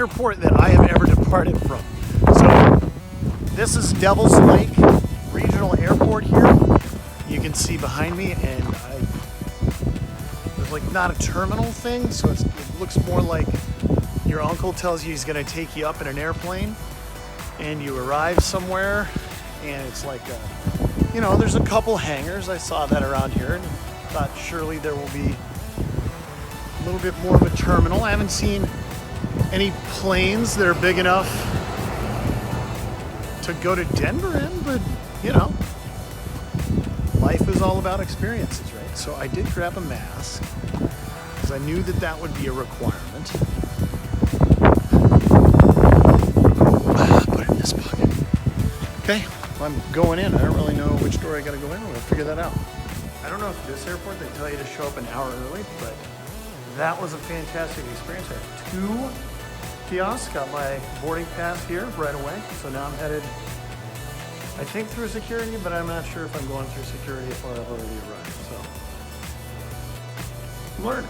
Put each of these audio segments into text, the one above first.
airport that I have ever departed from. So this is Devil's Lake Regional Airport here. You can see behind me, and there's like not a terminal thing, so it looks more like your uncle tells you he's gonna take you up in an airplane, and you arrive somewhere, and it's like, you know, there's a couple hangars. I saw that around here, and thought surely there will be a little bit more of a terminal. I haven't seen any planes that are big enough to go to Denver in, but you know, life is all about experiences, right? So I did grab a mask because I knew that that would be a requirement. Put it in this pocket. Okay, well, I'm going in. I don't really know which door I gotta go in. We'll figure that out. I don't know if this airport they tell you to show up an hour early, but that was a fantastic experience. I have 2 kiosks, got my boarding pass here right away. So now I'm headed, I think, through security, but I'm not sure if I'm going through security or I've already arrived. So, learn.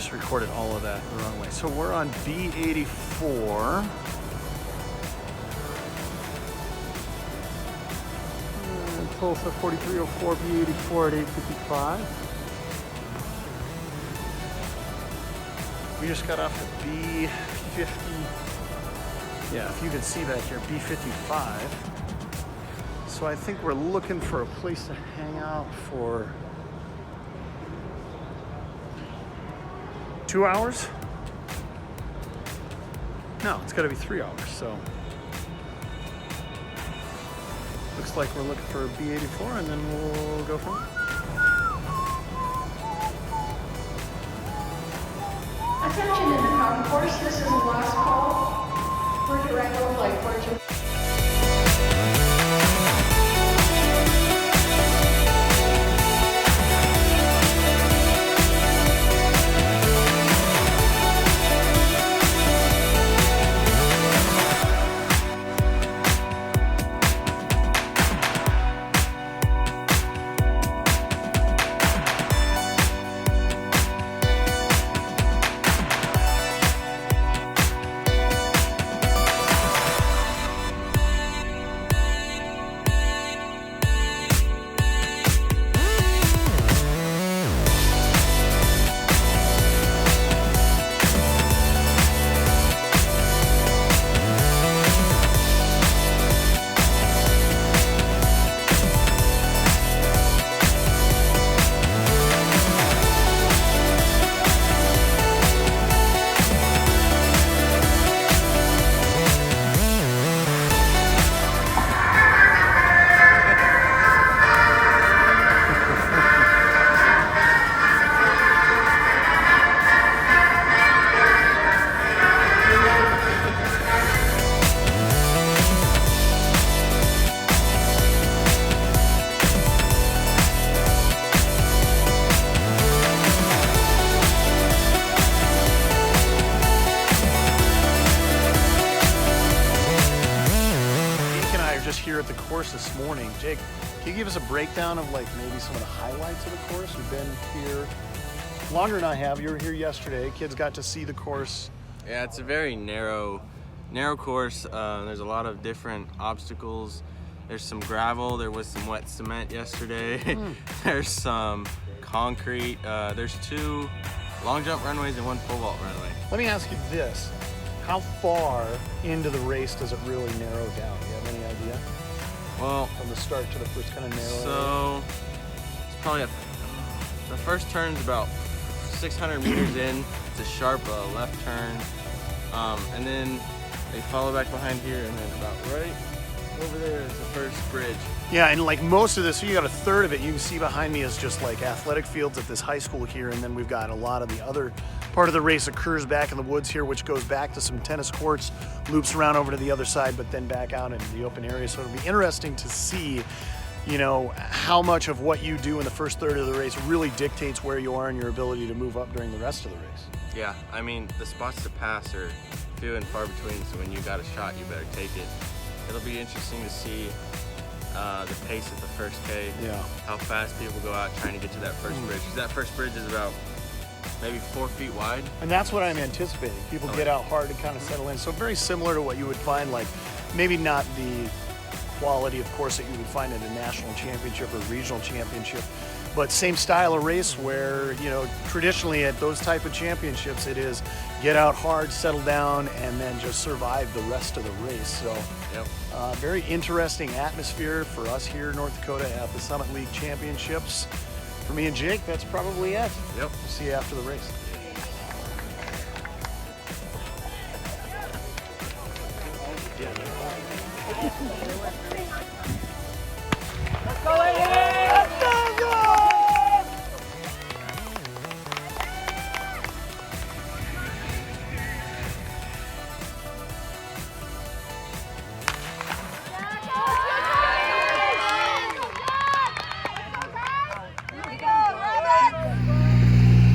Recorded all of that the wrong way. So we're on B84. Tulsa 4304, B84 at 8:55. We just got off at B50. Yeah, if you can see back here, B55. So I think we're looking for a place to hang out for 2 hours? No, it's gotta be 3 hours, so. Looks like we're looking for B84 and then we'll go from there. Attention in the concourse, this is the last call for direct flight fortune. course this morning. Jake, can you give us a breakdown of like maybe some of the highlights of the course? You've been here longer than I have. You were here yesterday. Kids got to see the course. Yeah, it's a very narrow course. There's a lot of different obstacles. There's some gravel. There was some wet cement yesterday. There's some concrete. There's 2 long jump runways and 1 pole vault runway. Let me ask you this. How far into the race does it really narrow down? Do you have any idea? Well, From the start to the first kind of narrow so it's probably the first turn's about 600 meters in. It's a sharp left turn. And then they follow back behind here, and then about right over there is the first bridge. Yeah, and like most of this, so you got a third of it you can see behind me is just like athletic fields at this high school here, and then we've got a lot of the other part of the race occurs back in the woods here, which goes back to some tennis courts, loops around over to the other side, but then back out into the open area. So it'll be interesting to see, you know, how much of what you do in the first third of the race really dictates where you are and your ability to move up during the rest of the race. Yeah, I mean, the spots to pass are few and far between, so when you got a shot, you better take it. It'll be interesting to see the pace of the first K. Yeah. How fast people go out trying to get to that first bridge. 'Cause that first bridge is about maybe 4 feet wide. And that's what I'm anticipating. People get out hard to kind of settle in. So very similar to what you would find, like maybe not the quality, of course, that you would find at a national championship or regional championship, but same style of race where, you know, traditionally at those type of championships, it is get out hard, settle down, and then just survive the rest of the race. So very interesting atmosphere for us here in North Dakota at the Summit League Championships. For me and Jake, that's probably it. Yep. We'll see you after the race.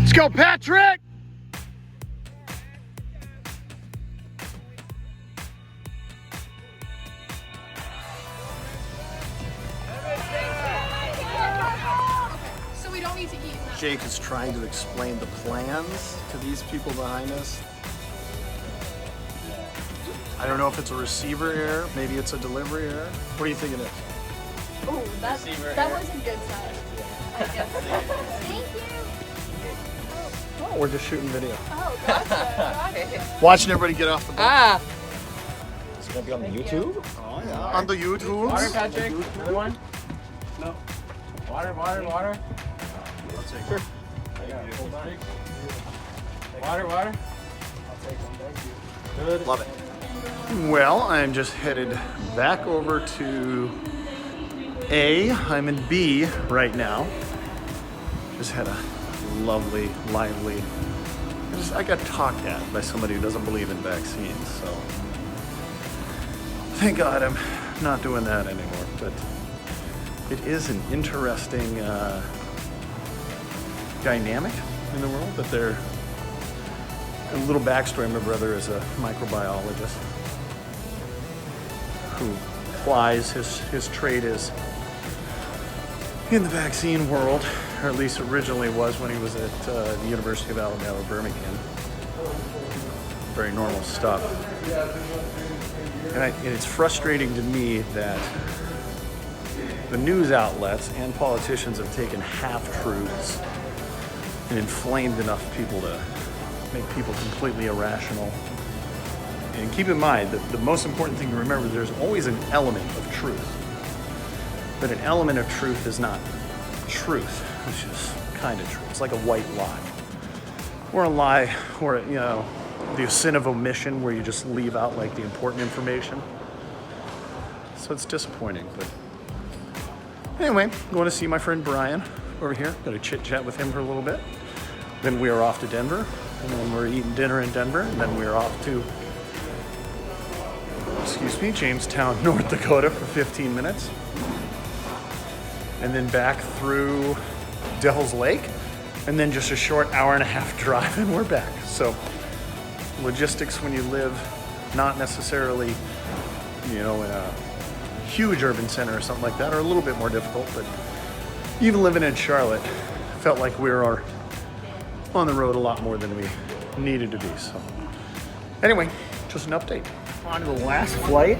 Let's go, Patrick! So we don't need to eat. Jake is trying to explain the plans to these people behind us. I don't know if it's a receiver error, maybe it's a delivery error. What do you think it is? Oh, that was a good sign. Thank you. Oh, we're just shooting video. Oh, gotcha. Got it. Watching everybody get off the boat. It's gonna be on the YouTube? Oh, yeah. On the YouTube. Water, Patrick? Another one? No. Water. I'll take sure. Water. I'll take one, thank you. Good. Love it. Well, I'm just headed back over to A. I'm in B right now. Just had a lovely, lively. I got talked at by somebody who doesn't believe in vaccines, so thank God I'm not doing that anymore. But it is an interesting dynamic in the world that they're. A little backstory: my brother is a microbiologist who plies his trade is in the vaccine world, or at least originally was when he was at the University of Alabama, Birmingham. Very normal stuff. And it's frustrating to me that the news outlets and politicians have taken half-truths and inflamed enough people to make people completely irrational. And keep in mind that the most important thing to remember, there's always an element of truth. But an element of truth is not truth. It's just kind of true. It's like a white lie. Or a lie, or, you know, the sin of omission where you just leave out like the important information. So it's disappointing, but anyway, going to see my friend Brian over here. Going to chit chat with him for a little bit. Then we are off to Denver, and then we're eating dinner in Denver, and then we're off to, Jamestown, North Dakota for 15 minutes. And then back through Devil's Lake, and then just a short hour and a half drive, and we're back. So logistics when you live not necessarily, you know, in a huge urban center or something like that are a little bit more difficult, but even living in Charlotte, felt like we were on the road a lot more than we needed to be. So anyway, just an update. On to the last flight.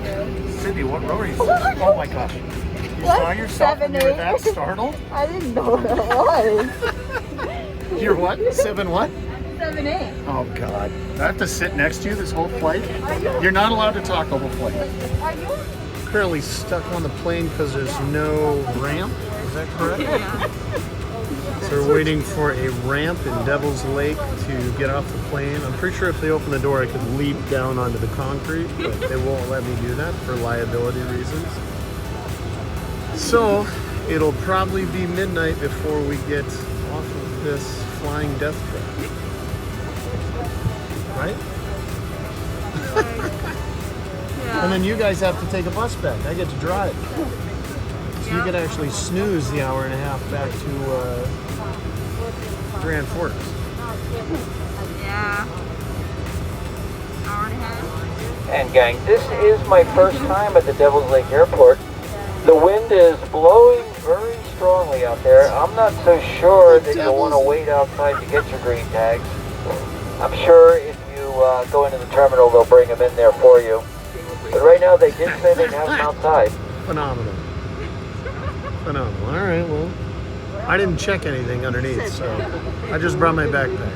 Sydney, what row are you? Oh my gosh. You saw yourself when you were that startled? I didn't know what it was. You're what? 7 what? 7-8. Oh God. I have to sit next to you this whole flight? You're not allowed to talk over flight. Are you? Currently stuck on the plane because there's no ramp. Is that correct? Yeah. So we're waiting for a ramp in Devil's Lake to get off the plane. I'm pretty sure if they open the door I could leap down onto the concrete, but they won't let me do that for liability reasons. So it'll probably be midnight before we get off of this flying death trap. Right? Yeah. And then you guys have to take a bus back. I get to drive. So you can actually snooze the hour and a half back to Grand Forks. Yeah. Hour and a half. And gang, this is my first time at the Devil's Lake Airport. The wind is blowing very strongly out there. I'm not so sure that you'll want to wait outside to get your green tags. I'm sure if you go into the terminal, they'll bring them in there for you. But right now, they did say they'd have them outside. Phenomenal. Phenomenal. All right, well, I didn't check anything underneath, so I just brought my backpack.